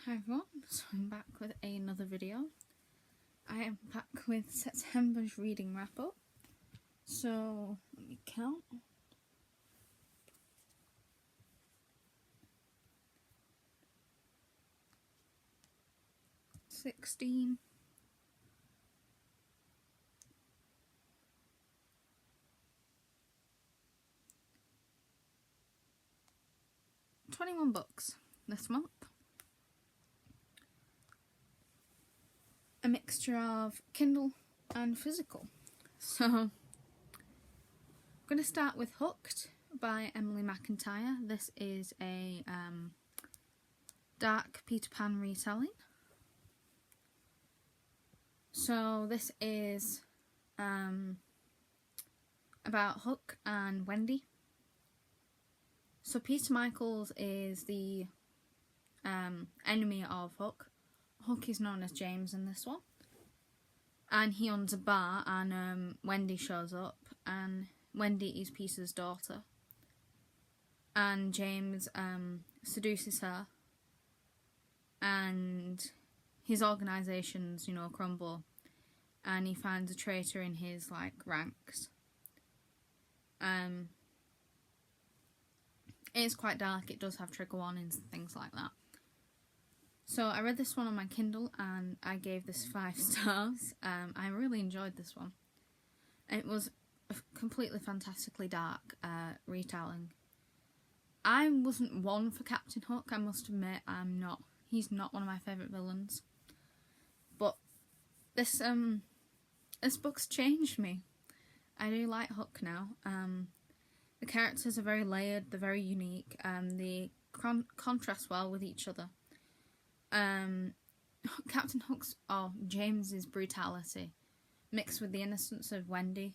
Hi everyone, so I'm back with another video. I am back with September's reading wrap up. So, let me count. $16. 21 books this month. A mixture of Kindle and physical. So, I'm going to start with Hooked by Emily McIntyre. This is a dark Peter Pan retelling. So this is about Hook and Wendy. So Peter Michaels is the enemy of Hook. Hook is known as James in this one. And he owns a bar, and Wendy shows up, and Wendy is Peter's daughter. And James seduces her, and his organisations, crumble, and he finds a traitor in his ranks. It's quite dark. It does have trigger warnings and things like that. So I read this one on my Kindle and I gave this 5 stars. I really enjoyed this one. It was a completely fantastically dark retelling. I wasn't one for Captain Hook, I must admit. He's not one of my favourite villains. But this book's changed me. I do like Hook now. The characters are very layered, they're very unique, they contrast well with each other. Captain Hook's, James's brutality mixed with the innocence of Wendy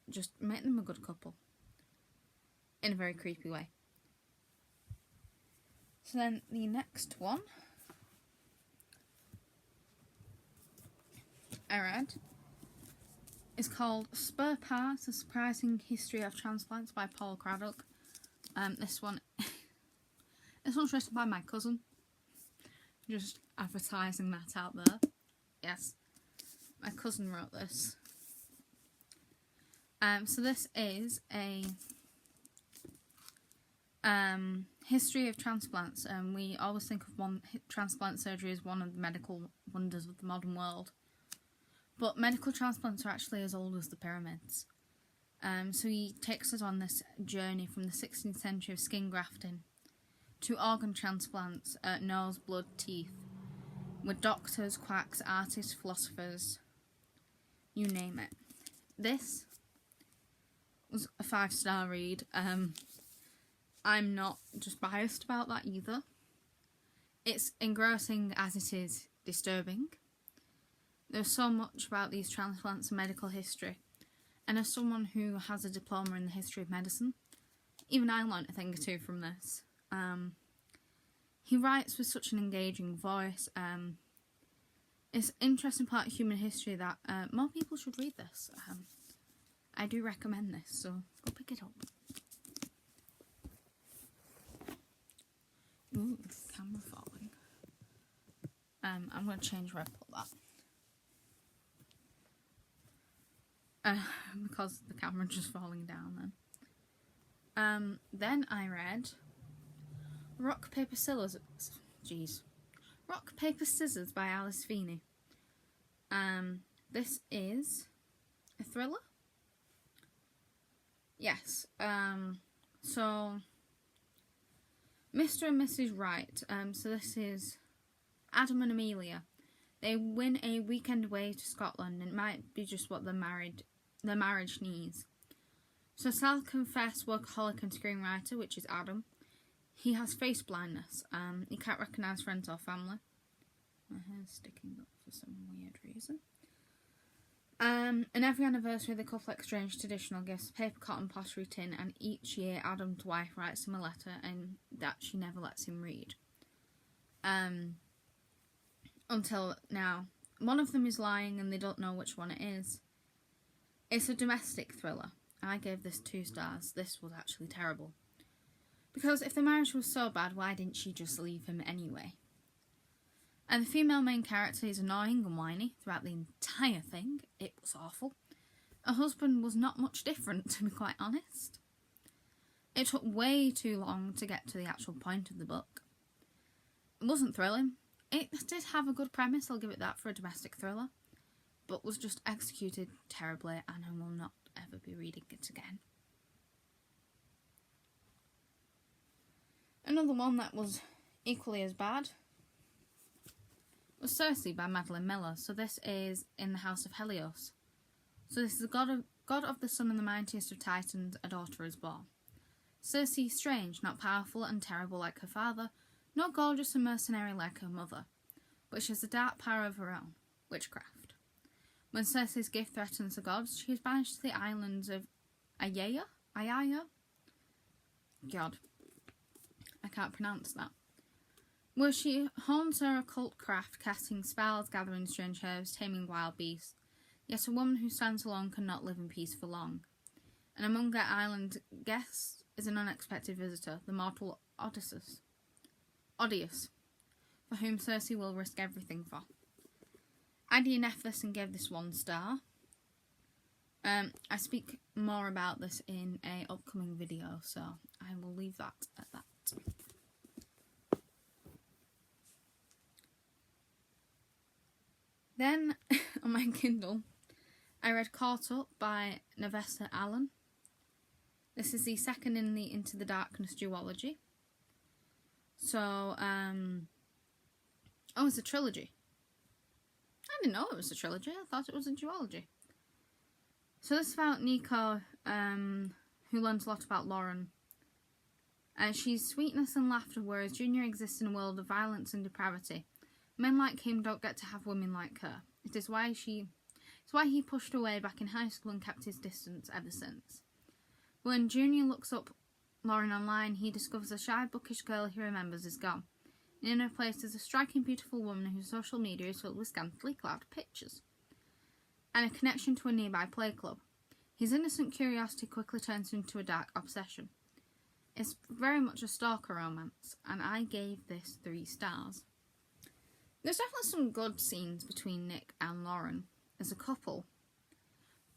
just make them a good couple in a very creepy way. So then the next one I read is called Spur Parts: A Surprising History of Transplants by Paul Craddock. This one's written by my cousin. Just advertising that out there. Yes, my cousin wrote this. So this is a history of transplants. We always think of transplant surgery as one of the medical wonders of the modern world. But medical transplants are actually as old as the pyramids. So he takes us on this journey from the 16th century of skin grafting to organ transplants, nose, blood, teeth, with doctors, quacks, artists, philosophers, you name it. This was a 5-star read. I'm not just biased about that either. It's engrossing as it is disturbing. There's so much about these transplants and medical history, and as someone who has a diploma in the history of medicine, even I learnt a thing or two from this. He writes with such an engaging voice. It's an interesting part of human history that more people should read this. I do recommend this, so go pick it up. Ooh, camera falling. I'm going to change where I put that. Because the camera just falling down then. Then I read Rock, Paper, Scissors. Rock, Paper, Scissors by Alice Feeney. This is a thriller? Yes. So Mr. and Mrs. Wright. So this is Adam and Amelia. They win a weekend away to Scotland, and it might be just what their marriage needs. So self-confessed workaholic and screenwriter, which is Adam, he has face blindness. He can't recognise friends or family. My hair's sticking up for some weird reason. And every anniversary the couple exchange traditional gifts, paper, cotton, pottery tin, and each year Adam's wife writes him a letter and that she never lets him read. Until now. One of them is lying and they don't know which one it is. It's a domestic thriller. I gave this 2 stars. This was actually terrible. Because if the marriage was so bad, why didn't she just leave him anyway? And the female main character is annoying and whiny throughout the entire thing. It was awful. Her husband was not much different, to be quite honest. It took way too long to get to the actual point of the book. It wasn't thrilling. It did have a good premise, I'll give it that, for a domestic thriller, but was just executed terribly, and I will not ever be reading it again. Another one that was equally as bad was Circe by Madeline Miller. So this is in the House of Helios. So this is the god of the sun and the mightiest of Titans, a daughter is born. Circe is strange, not powerful and terrible like her father, not gorgeous and mercenary like her mother, but she has a dark power of her own, witchcraft. When Circe's gift threatens the gods, she is banished to the islands of Ayaya? God, I can't pronounce that. Where she hones her occult craft, casting spells, gathering strange herbs, taming wild beasts. Yet a woman who stands alone cannot live in peace for long. And among her island guests is an unexpected visitor, the mortal Odysseus, for whom Circe will risk everything for. I DNF'd this and gave this 1 star. I speak more about this in an upcoming video, so I will leave that at that. Then, on my Kindle, I read Caught Up by Nevessa Allen. This is the second in the Into the Darkness duology. So, it's a trilogy. I didn't know it was a trilogy. I thought it was a duology. So this is about Nico, who learns a lot about Lauren. She's sweetness and laughter, whereas Junior exists in a world of violence and depravity. Men like him don't get to have women like her. It's why he pushed away back in high school and kept his distance ever since. When Junior looks up Lauren online, he discovers a shy, bookish girl he remembers is gone. And in her place is a striking, beautiful woman whose social media is filled with scantily clad pictures, and a connection to a nearby play club. His innocent curiosity quickly turns into a dark obsession. It's very much a stalker romance, and I gave this 3 stars. There's definitely some good scenes between Nick and Lauren as a couple,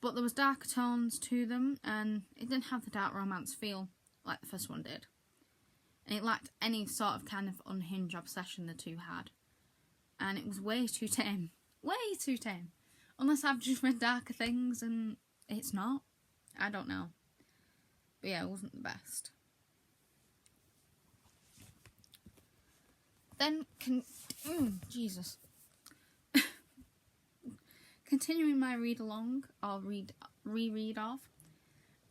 but there was darker tones to them, and it didn't have the dark romance feel like the first one did. And it lacked any sort of kind of unhinged obsession the two had. And it was way too tame. Way too tame. Unless I've just read darker things and it's not. I don't know. But yeah, it wasn't the best. Then, Jesus. Continuing my read-along, or reread of,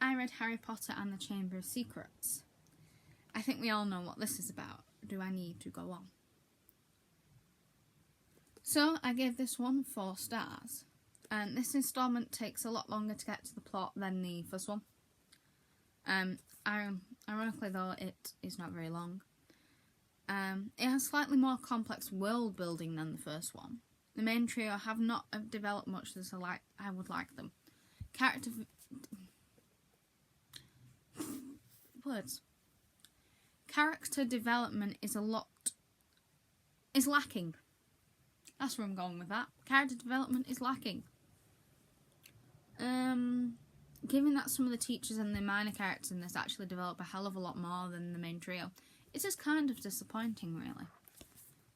I read Harry Potter and the Chamber of Secrets. I think we all know what this is about. Do I need to go on? So, I gave this one 4 stars. And this installment takes a lot longer to get to the plot than the first one. Ironically though, it is not very long. It has slightly more complex world building than the first one. The main trio have not developed much as I would like them. Character development is lacking. That's where I'm going with that. Character development is lacking. Given that some of the teachers and the minor characters in this actually develop a hell of a lot more than the main trio, it's just kind of disappointing, really.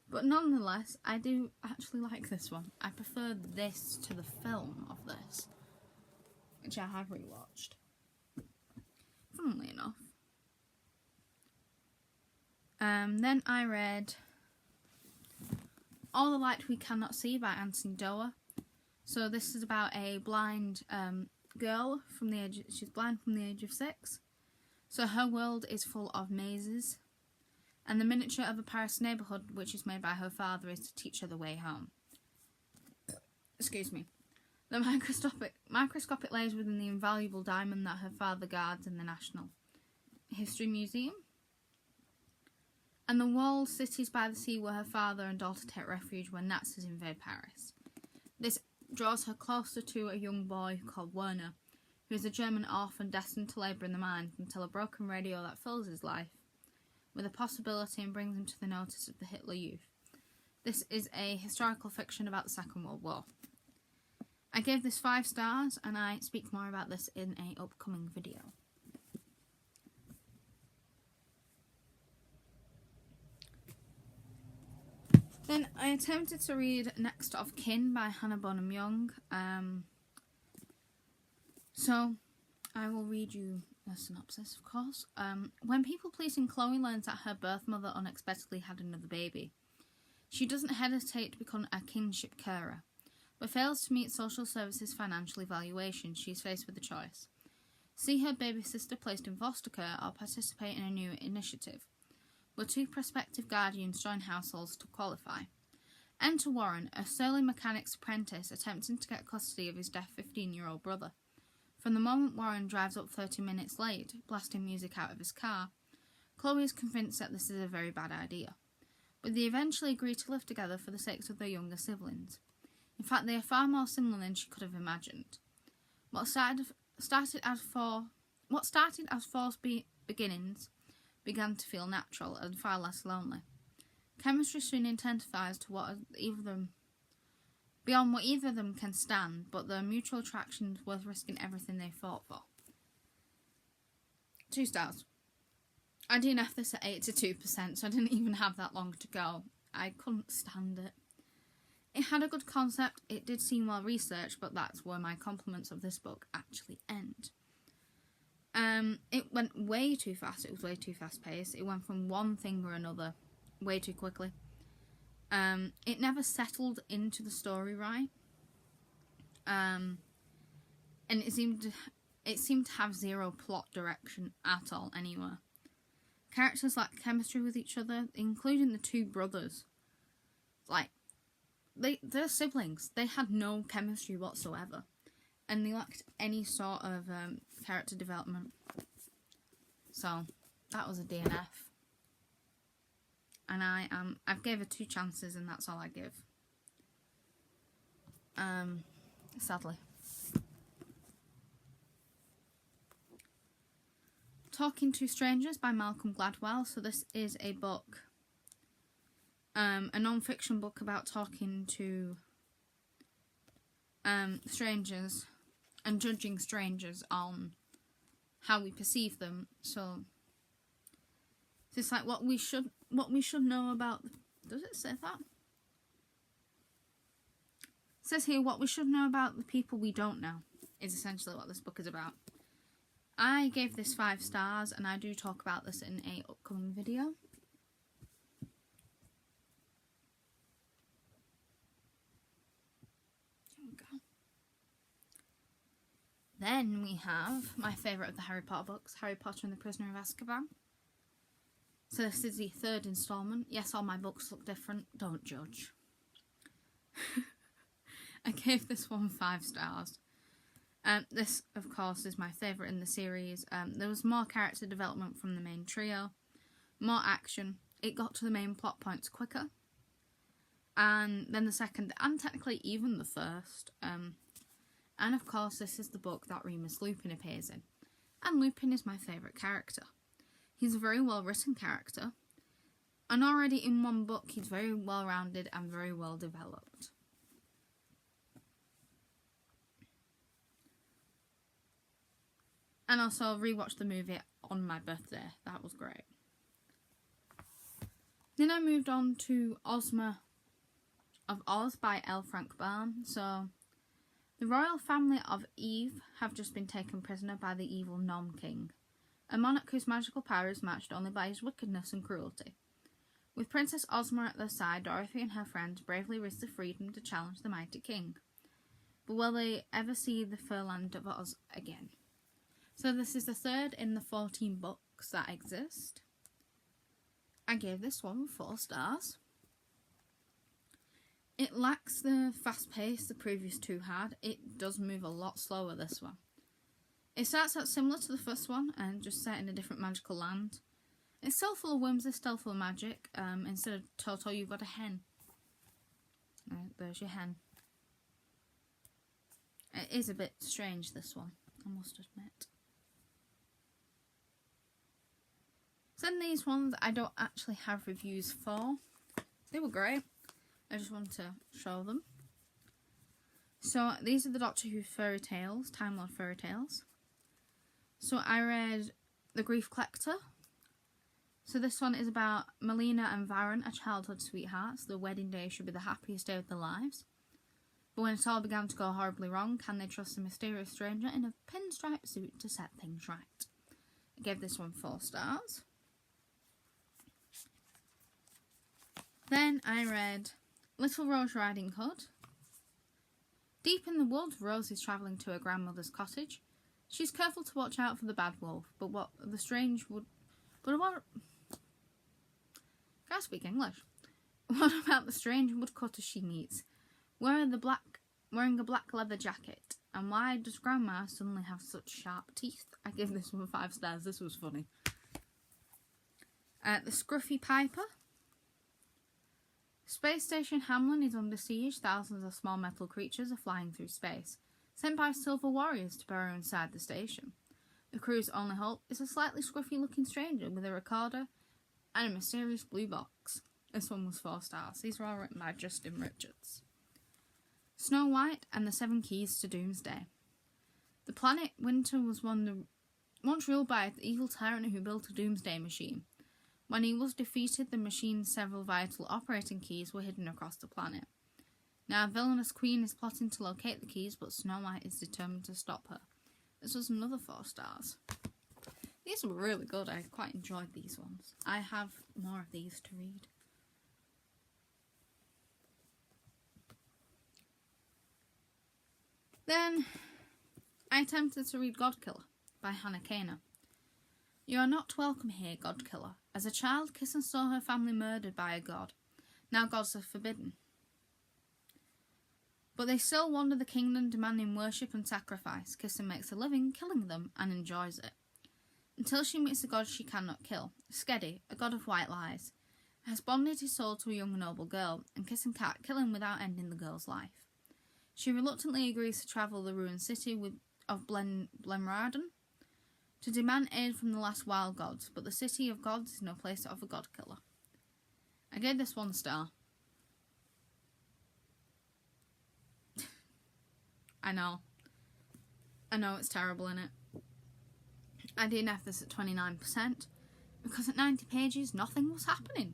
But nonetheless, I do actually like this one. I prefer this to the film of this, which I have rewatched. Funnily enough. Then I read All the Light We Cannot See by Anthony Doerr. So this is about a blind girl she's blind from the age of 6. So her world is full of mazes. And the miniature of a Paris neighbourhood, which is made by her father, is to teach her the way home. Excuse me. The microscopic lays within the invaluable diamond that her father guards in the National History Museum. And the walled cities by the sea where her father and daughter take refuge when Nazis invade Paris. This draws her closer to a young boy called Werner, who is a German orphan destined to labour in the mines until a broken radio that fills his life with a possibility and brings him to the notice of the Hitler Youth. This is a historical fiction about the Second World War. I gave this 5 stars, and I speak more about this in an upcoming video. Then I attempted to read Next of Kin by Hannah Bonham Young. So I will read you a synopsis, of course. When people-pleasing Chloe learns that her birth mother unexpectedly had another baby, she doesn't hesitate to become a kinship carer, but fails to meet social services' financial evaluation. She's faced with a choice: see her baby sister placed in foster care or participate in a new initiative, where 2 prospective guardians join households to qualify. Enter Warren, a surly mechanic's apprentice attempting to get custody of his deaf 15-year-old brother. From the moment Warren drives up 30 minutes late, blasting music out of his car, Chloe is convinced that this is a very bad idea, but they eventually agree to live together for the sake of their younger siblings. In fact, they are far more similar than she could have imagined. What started as false beginnings began to feel natural and far less lonely. Chemistry soon intensifies to beyond what either of them can stand, but their mutual attraction is worth risking everything they fought for. 2 stars. I DNF'd this at 82%, so I didn't even have that long to go. I couldn't stand it. It had a good concept, it did seem well researched, but that's where my compliments of this book actually end. It went way too fast, it was way too fast paced. It went from one thing or another way too quickly. It never settled into the story right. And it seemed to have zero plot direction at all anywhere. Characters lacked chemistry with each other, including the 2 brothers. Like, they're siblings. They had no chemistry whatsoever. And they lacked any sort of character development. So, that was a DNF. And I've gave her 2 chances, and that's all I give. Sadly. Talking to Strangers by Malcolm Gladwell. So this is a book, a non-fiction book about talking to strangers and judging strangers on how we perceive them. So it's like what we should know about. Does it say that? It says here what we should know about the people we don't know is essentially what this book is about. I gave this 5 stars, and I do talk about this in an upcoming video. There we go. Then we have my favourite of the Harry Potter books, Harry Potter and the Prisoner of Azkaban. So this is the 3rd instalment. Yes, all my books look different. Don't judge. I gave this one 5 stars. This, of course, is my favourite in the series. There was more character development from the main trio, more action. It got to the main plot points quicker. And then the 2nd, and technically even the 1st. And of course, this is the book that Remus Lupin appears in. And Lupin is my favourite character. He's a very well-written character. And already in one book, he's very well-rounded and very well-developed. And also, I rewatched the movie on my birthday. That was great. Then I moved on to Ozma of Oz by L. Frank Baum. So, the royal family of Eve have just been taken prisoner by the evil Nom King, a monarch whose magical power is matched only by his wickedness and cruelty. With Princess Ozma at their side, Dorothy and her friends bravely risk the freedom to challenge the mighty king. But will they ever see the fair land of Oz again? So this is the 3rd in the 14 books that exist. I gave this one 4 stars. It lacks the fast pace the previous 2 had. It does move a lot slower, this one. It starts out similar to the first one and just set in a different magical land. It's still full of whimsy, still full of magic. Instead of Toto, you've got a hen. There's your hen. It is a bit strange, this one, I must admit. Then these ones I don't actually have reviews for. They were great. I just want to show them. So these are the Doctor Who fairy tales, Time Lord fairy tales. So I read The Grief Collector. So this one is about Melina and Varen, a childhood sweethearts. The wedding day should be the happiest day of their lives. But when it all began to go horribly wrong, can they trust a mysterious stranger in a pinstripe suit to set things right? I gave this one 4 stars. Then I read Little Rose Riding Hood. Deep in the woods, Rose is travelling to her grandmother's cottage. She's careful to watch out for the bad wolf, but what the strange would... But what... Can't speak English. What about the strange woodcutter she meets? Wearing a black leather jacket. And why does Grandma suddenly have such sharp teeth? I give this one 5 stars. This was funny. The Scruffy Piper. Space Station Hamlin is under siege. Thousands of small metal creatures are flying through space, sent by Silver Warriors to burrow inside the station. The crew's only hope is a slightly scruffy-looking stranger with a recorder and a mysterious blue box. This one was 4 stars. These were all written by Justin Richards. Snow White and the 7 Keys to Doomsday. The planet Winter was once ruled by an evil tyrant who built a doomsday machine. When he was defeated, the machine's several vital operating keys were hidden across the planet. Now a villainous queen is plotting to locate the keys, but Snow White is determined to stop her. This was another 4 stars. These were really good. I quite enjoyed these ones. I have more of these to read. Then I attempted to read Godkiller by Hannah Kaner. You are not welcome here, Godkiller. As a child, Kissan saw her family murdered by a god. Now gods are forbidden. But they still wander the kingdom demanding worship and sacrifice. Kissan makes a living killing them and enjoys it. Until she meets a god she cannot kill. Skedi, a god of white lies, has bonded his soul to a young and noble girl, and Kissan can't kill him without ending the girl's life. She reluctantly agrees to travel the ruined city of Blenraden to demand aid from the last wild gods, but the city of gods is no place to offer god killer. I gave this 1 star. I know it's terrible, innit? I DNF this at 29%, because at 90 pages nothing was happening.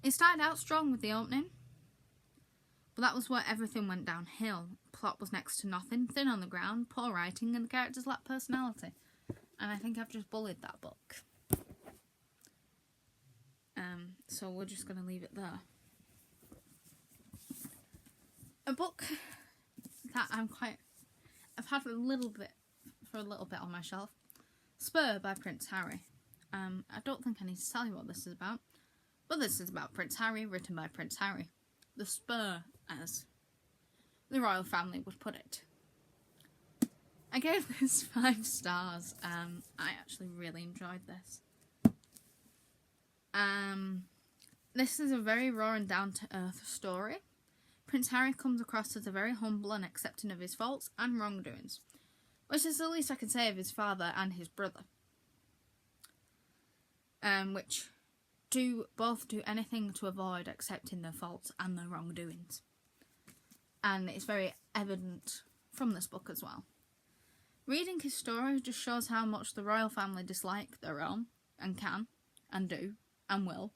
It started out strong with the opening, but that was where everything went downhill. Plot was next to nothing, thin on the ground, poor writing, and the characters lacked personality. And I think I've just bullied that book. So we're just going to leave it there. A book that I've had for a little bit on my shelf. Spur by Prince Harry. I don't think I need to tell you what this is about, but this is about Prince Harry, written by Prince Harry. The Spur, as the royal family would put it. I gave this 5 stars. I actually really enjoyed this. This is a very raw and down-to-earth story. Prince Harry comes across as a very humble and accepting of his faults and wrongdoings, which is the least I can say of his father and his brother, which both do anything to avoid accepting their faults and their wrongdoings. And it's very evident from this book as well. Reading his story just shows how much the royal family dislike their own, and can, and do, and will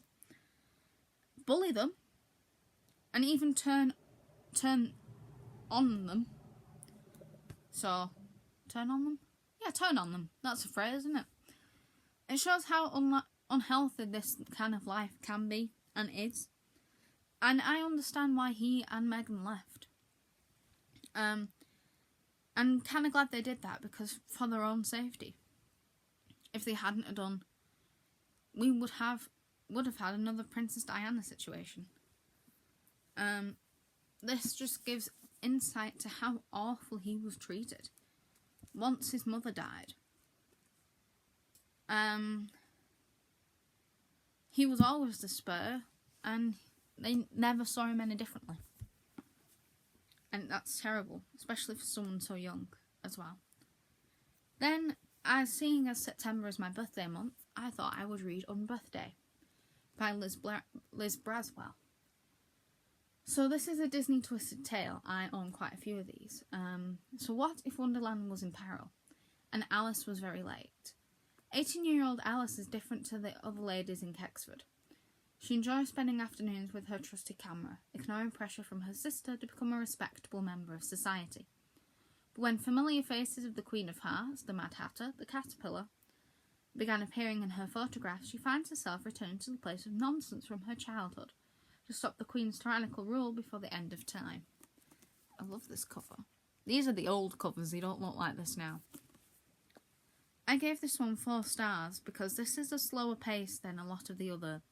bully them, and even turn on them. So, turn on them? Yeah, turn on them. That's a phrase, isn't it? It shows how unhealthy this kind of life can be, and is. And I understand why he and Meghan left. I'm kind of glad they did that, because for their own safety. If they hadn't have done, we would have had another Princess Diana situation. This just gives insight to how awful he was treated once his mother died. He was always the spur, and they never saw him any differently. And that's terrible, especially for someone so young as well. Then, seeing as September is my birthday month, I thought I would read Unbirthday by Liz Braswell. So this is a Disney Twisted Tale. I own quite a few of these. So what if Wonderland was in peril and Alice was very late? 18-year-old Alice is different to the other ladies in Kexford. She enjoys spending afternoons with her trusty camera, ignoring pressure from her sister to become a respectable member of society. But when familiar faces of the Queen of Hearts, the Mad Hatter, the Caterpillar, began appearing in her photographs, she finds herself returning to the place of nonsense from her childhood to stop the Queen's tyrannical rule before the end of time. I love this cover. These are the old covers, they don't look like this now. I gave this one 4 stars because this is a slower pace than a lot of the other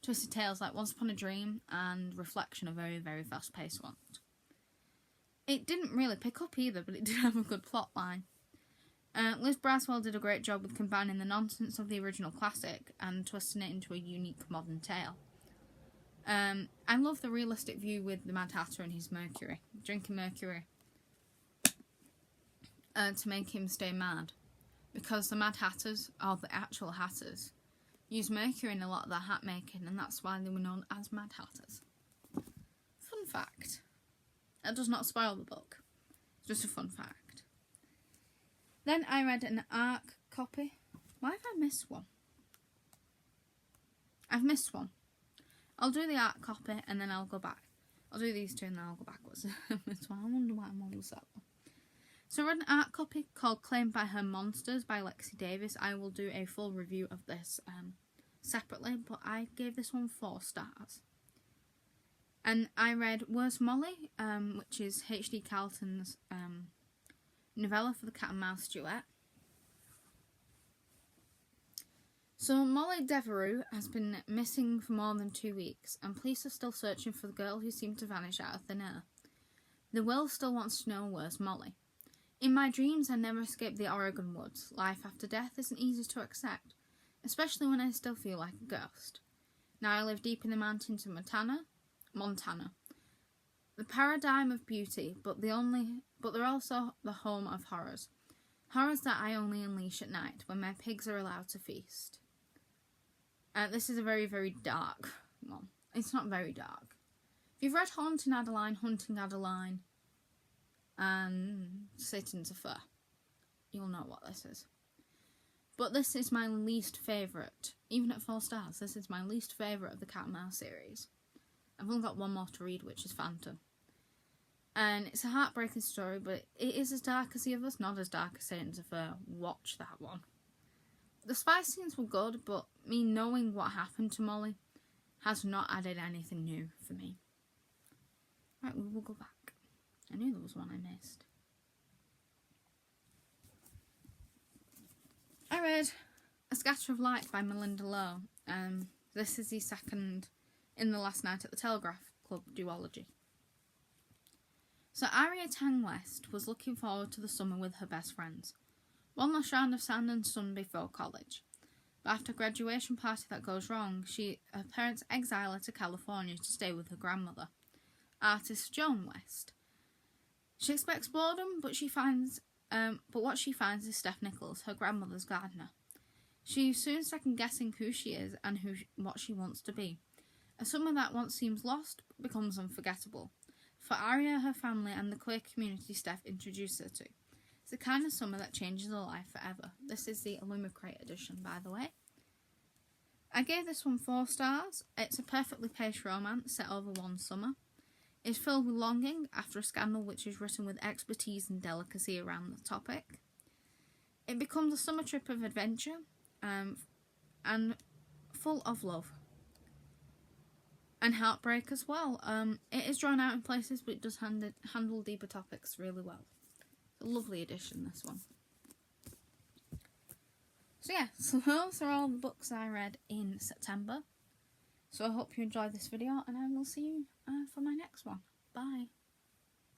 Twisted Tales, like Once Upon a Dream and Reflection, are very, very fast-paced ones. It didn't really pick up either, but it did have a good plot line. Liz Braswell did a great job with combining the nonsense of the original classic and twisting it into a unique modern tale. I love the realistic view with the Mad Hatter and his mercury, drinking mercury to make him stay mad, because the Mad Hatters, or the actual Hatters, use mercury in a lot of their hat making, and that's why they were known as Mad Hatters. Fun fact. That does not spoil the book. It's just a fun fact. Then I read an ARC copy. Why have I missed one? I've missed one. I'll do the ARC copy and then I'll go back. I'll do these two and then I'll go backwards. That's why I wonder why I'm always that one. So I read an ARC copy called Claimed by Her Monsters by Lexi Davis. I will do a full review of this separately, but I gave this one 4 stars. And I read Where's Molly, which is H.D. Carlton's novella for the Cat and Mouse duet. So Molly Devereux has been missing for more than 2 weeks, and police are still searching for the girl who seemed to vanish out of thin air. The Will still wants to know where's Molly. In my dreams, I never escape the Oregon woods. Life after death isn't easy to accept, especially when I still feel like a ghost. Now I live deep in the mountains of Montana. The paradigm of beauty, but they're also the home of horrors. Horrors that I only unleash at night, when my pigs are allowed to feast. This is a very, very dark one. It's not very dark. If you've read Haunting Adeline, and Satan's Affair, you'll know what this is. But this is my least favourite. Even at 4 stars, this is my least favourite of the Cat and Mouse series. I've only got one more to read, which is Phantom. And it's a heartbreaking story, but it is as dark as the others, not as dark as Satan's Affair. Watch that one. The spy scenes were good, but me knowing what happened to Molly has not added anything new for me. Right, we will go back. I knew there was one I missed. I read A Scatter of Light by Melinda Lowe. This is the second in the Last Night at the Telegraph Club duology. So Aria Tang West was looking forward to the summer with her best friends. One last round of sand and sun before college. But after a graduation party that goes wrong, her parents exile her to California to stay with her grandmother, artist Joan West. She expects boredom, but what she finds is Steph Nichols, her grandmother's gardener. She's soon second-guessing who she is and what she wants to be. A summer that once seems lost becomes unforgettable. For Aria, her family, and the queer community Steph introduced her to. It's the kind of summer that changes her life forever. This is the Illumicrate edition, by the way. I gave this one 4 stars. It's a perfectly paced romance set over one summer. It's filled with longing after a scandal which is written with expertise and delicacy around the topic. It becomes a summer trip of adventure and full of love. And heartbreak as well. It is drawn out in places, but it does handle deeper topics really well. It's a lovely edition, this one. So yeah, so those are all the books I read in September. So I hope you enjoyed this video, and I will see you for my next one. Bye.